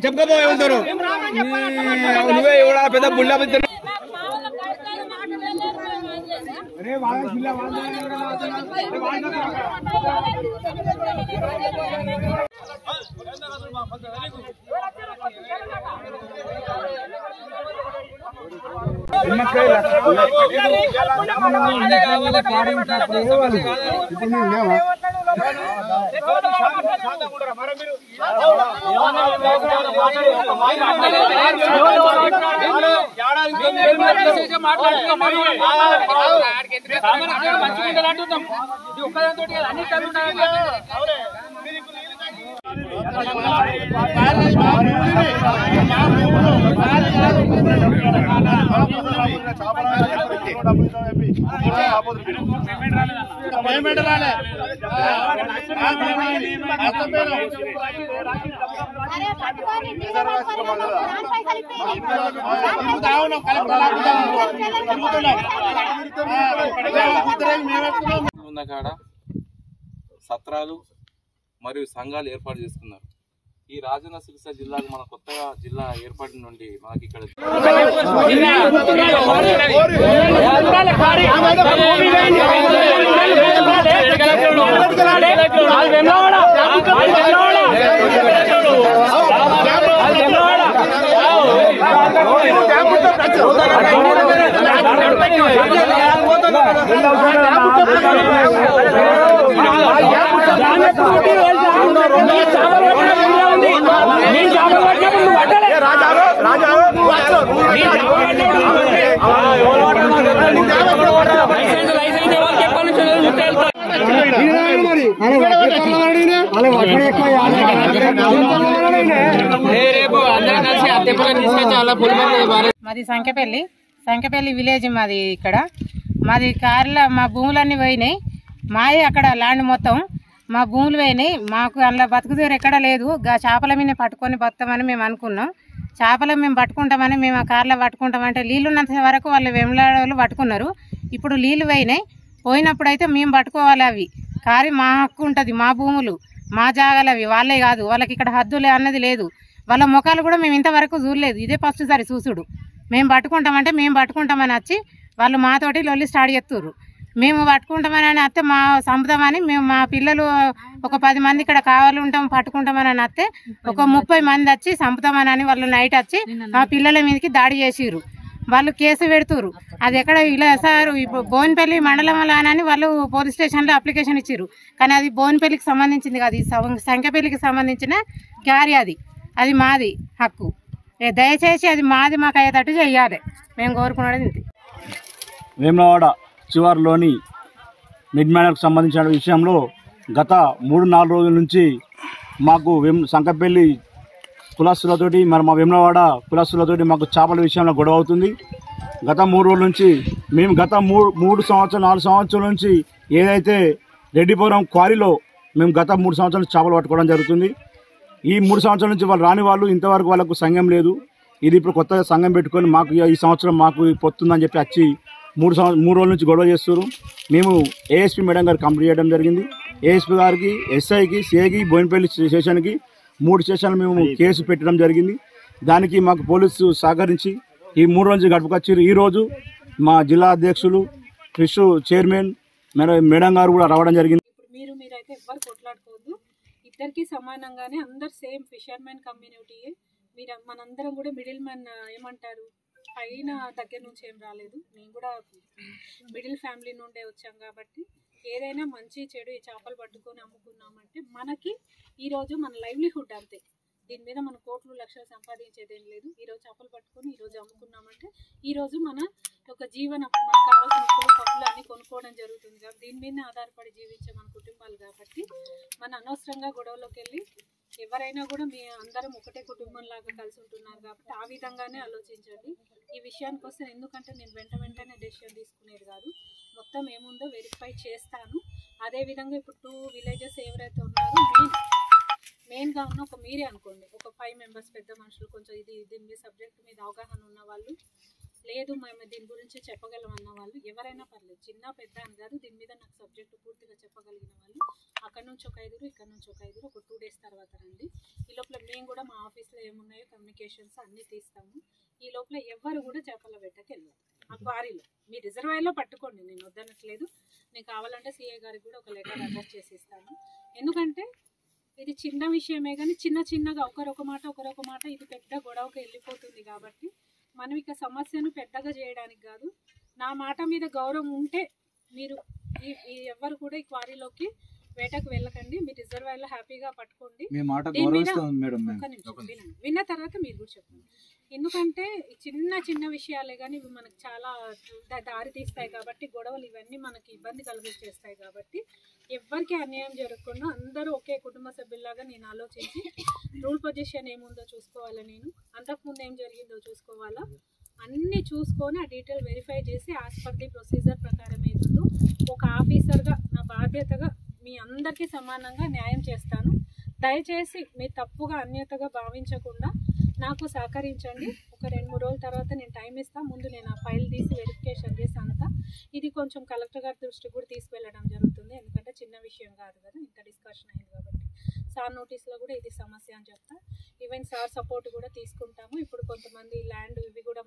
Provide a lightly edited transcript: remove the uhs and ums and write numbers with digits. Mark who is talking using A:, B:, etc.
A: చెప్పుకోబో ఏమంటారు నువ్వే ఎవడా పెద్ద బుల్లా
B: సత్రాలు మరియు సంఘాలు ఏర్పాటు చేసుకున్నారు. ఈ రాజన్న సిరిసిల్ల జిల్లాకు మన కొత్తగా జిల్లా ఏర్పాటు నుండి మనకి ఇక్కడ
C: మాది సంఖ్యపల్లి విలేజ్. మాది ఇక్కడ మాది కార్ల మా భూములన్నీ పోయినాయి. మాది అక్కడ ల్యాండ్ మొత్తం మా భూములు పోయినాయి. మాకు అందులో బతుకుతీరు ఎక్కడ లేదు. చేపల మీద పట్టుకొని బతామని మేము అనుకున్నాం. చేపలు మేము పట్టుకుంటామని మేము ఆ కార్లో పట్టుకుంటామంటే నీళ్ళు ఉన్నంత వరకు వాళ్ళు వెంబడాలు పట్టుకున్నారు. ఇప్పుడు నీళ్ళు పోయినాయి. పోయినప్పుడు అయితే మేము పట్టుకోవాలి. అవి కారి మా హక్కు ఉంటుంది. మా భూములు మా జాగాలు అవి. వాళ్ళే కాదు, వాళ్ళకి ఇక్కడ హద్దులే అన్నది లేదు. వాళ్ళ ముఖాలు కూడా మేము ఇంతవరకు చూడలేదు. ఇదే ఫస్ట్ సారి చూసుడు. మేము పట్టుకుంటామంటే మేము పట్టుకుంటామని వచ్చి వాళ్ళు మాతోటి లొల్లి స్టార్ట్ చేస్తుర్రు. మేము పట్టుకుంటామని అత్తే మా సంపుతామని మేము మా పిల్లలు ఒక 10 మంది ఇక్కడ కావాలి ఉంటాం పట్టుకుంటామని అత్తే ఒక 30 మంది వచ్చి సంపుతామని వాళ్ళు నైట్ వచ్చి మా పిల్లల మీదకి దాడి చేసిర్రు. వాళ్ళు కేసు పెడుతురు. అది ఎక్కడ ఇలా సార్ ఇప్పుడు బోయినపల్లి మండలం అని వాళ్ళు పోలీస్ స్టేషన్లో అప్లికేషన్ ఇచ్చారు. కానీ అది బోయినపల్లికి సంబంధించింది కాదు, సంఖ్యపల్లికి సంబంధించిన క్యారీ. అది మాది హక్కు. దయచేసి అది మాది మాకు అయ్యేటట్టు చెయ్యాలి. మేము కోరుకున్నది ఇంతే.
D: వేములవాడ చివరిలోని మిడ్ మ్యానర్కు సంబంధించిన విషయంలో గత 3-4 రోజుల నుంచి మాకు సంకపల్లి కులస్తులతోటి మరి మా వేములవాడ కులస్తులతోటి మాకు చేపల విషయంలో గొడవ అవుతుంది. గత 3 రోజుల నుంచి మేము గత 3 సంవత్సరాలు 4 సంవత్సరాల నుంచి ఏదైతే రెడ్డిపురం క్వారీలో మేము గత 3 సంవత్సరాలు చేపలు పట్టుకోవడం జరుగుతుంది. ఈ 3 సంవత్సరాల నుంచి వాళ్ళు రాని వాళ్ళు ఇంతవరకు వాళ్ళకు సంఘం లేదు. ఇది ఇప్పుడు కొత్తగా సంఘం పెట్టుకొని మాకు ఈ సంవత్సరం మాకు పొత్తుందని చెప్పి వచ్చి 3 రోజుల నుంచి గొడవ చేస్తారు. మేము ఏఎస్పీ మేడం గారికి కంప్లీట్ చేయడం జరిగింది. ఏఎస్పీ గారికి, ఎస్ఐకి, సిఐకి, బోయినపల్లి స్టేషన్కి 3 స్టేషన్లు మేము కేసు పెట్టడం జరిగింది. దానికి మాకు పోలీసు సహకరించి ఈ 3 రోజులు గడుపుకొచ్చారు. ఈరోజు మా జిల్లా అధ్యక్షులు ఫిష్ చైర్మన్ మేడం గారు కూడా రావడం జరిగింది.
E: మీరైతే ఎవ్వరు కొట్లాడుకోవద్దు. ఇద్దరికి సమానంగానే అందరు సేమ్ ఫిషర్మెన్ కమ్యూనిటీ. మీరు మనందరం కూడా మిడిల్ మ్యాన్ ఏమంటారు పైన దగ్గర నుంచి ఏం రాలేదు. మేము కూడా మిడిల్ ఫ్యామిలీ నుండే వచ్చాం కాబట్టి ఏదైనా మంచి చెడు ఈ చేపలు పట్టుకొని అమ్ముకున్నామంటే మనకి ఈరోజు మన లైవ్లీహుడ్ అంతే. దీని మీద మన కోట్లు లక్షలు సంపాదించేదేం లేదు. ఈరోజు చేపలు పట్టుకొని ఈరోజు అమ్ముకున్నామంటే ఈరోజు మన ఒక జీవనం మనకు కావాల్సిన ఉప్పులు పప్పులు అన్నీ కొనుక్కోవడం జరుగుతుంది కాబట్టి దీని మీదనే ఆధారపడి జీవించే మన కుటుంబాలు కాబట్టి మన అనవసరంగా గొడవలోకి వెళ్ళి ఎవరైనా కూడా మీ అందరం ఒకటే కుటుంబంలాగా కలిసి ఉంటున్నారు కాబట్టి ఆ విధంగానే ఆలోచించండి. ఈ విషయానికి వస్తే ఎందుకంటే నేను వెంటనే డెసిషన్ తీసుకునేది కాదు. మొత్తం ఏముందో వెరిఫై చేస్తాను. అదేవిధంగా ఇప్పుడు 2 విలేజెస్ ఎవరైతే ఉన్నారో మెయిన్గా ఉన్న ఒక మీరే అనుకోండి, ఒక 5 మెంబర్స్ పెద్ద మనుషులు కొంచెం దీని మీద సబ్జెక్ట్ మీద అవగాహన ఉన్న వాళ్ళు లేదు మేము దీని గురించి చెప్పగలం అన్న వాళ్ళు ఎవరైనా పర్లేదు, చిన్న పెద్ద అని కాదు, దీని మీద నాకు సబ్జెక్టు పూర్తిగా చెప్పగలిగిన వాళ్ళు అక్కడ నుంచి ఒక 5, ఇక్కడ నుంచి ఒక 5, ఒక 2 days తర్వాత రండి. ఈ లోపల మేము కూడా మా ఆఫీస్లో ఏమున్నాయో కమ్యూనికేషన్స్ అన్నీ తీస్తాము. ఈ లోపల ఎవరు కూడా చేపల వేటకి వెళ్ళదు. ఆ క్వారీలో మీ రిజర్వాయర్లో పట్టుకోండి, నేను వద్దనట్లేదు. నేను కావాలంటే సిఐ గారికి కూడా ఒక లెటర్ అటాచ్ చేసి ఇస్తాను. ఎందుకంటే ఇది చిన్న విషయమే కానీ చిన్నగా ఒకరొక మాట ఇది పెద్ద గొడవకు వెళ్ళిపోతుంది. కాబట్టి మనం ఇక సమస్యను పెద్దగా చేయడానికి కాదు, నా మాట మీద గౌరవం ఉంటే మీరు ఎవరు కూడా ఈ క్వారీలోకి వేటకు వెళ్ళకండి. మీ రిజర్వాయర్లో హ్యాపీగా పట్టుకోండి. విన్న తర్వాత మీరు కూడా చెప్పండి. ఎందుకంటే చిన్న విషయాలే కానీ ఇవి మనకు చాలా దారి తీస్తాయి కాబట్టి, గొడవలు ఇవన్నీ మనకి ఇబ్బంది కలిగించేస్తాయి. కాబట్టి ఎవరికి అన్యాయం జరగకుండా అందరూ ఒకే కుటుంబ సభ్యుల్లాగా నేను ఆలోచించి రూల్ పొజిషన్ ఏముందో చూసుకోవాలా, నేను అంతకుముందు ఏం జరిగిందో చూసుకోవాలా, అన్నీ చూసుకొని ఆ డీటెయిల్ వెరిఫై చేసి యాజ్ పర్ ది ప్రొసీజర్ ప్రకారం ఏముందో ఒక ఆఫీసర్గా నా బాధ్యతగా మీ అందరికీ సమానంగా న్యాయం చేస్తాను. దయచేసి మీరు తప్పుగా అన్యతగా భావించకుండా నాకు సహకరించండి. ఒక 2-3 రోజుల తర్వాత నేను టైం ఇస్తాను. ముందు నేను ఆ ఫైల్ తీసి వెరిఫికేషన్ చేసి అంతా ఇది కొంచెం కలెక్టర్ గారి దృష్టికి కూడా తీసుకువెళ్ళడం జరుగుతుంది. ఎందుకంటే చిన్న విషయం కాదు కదా, ఇంత డిస్కషన్ అయింది కాబట్టి. సార్ నోటీస్లో కూడా ఇది సమస్య అని చెప్తా. ఈవెన్ సార్ సపోర్ట్ కూడా తీసుకుంటాము. ఇప్పుడు కొంతమంది ల్యాండ్ ఇవి కూడా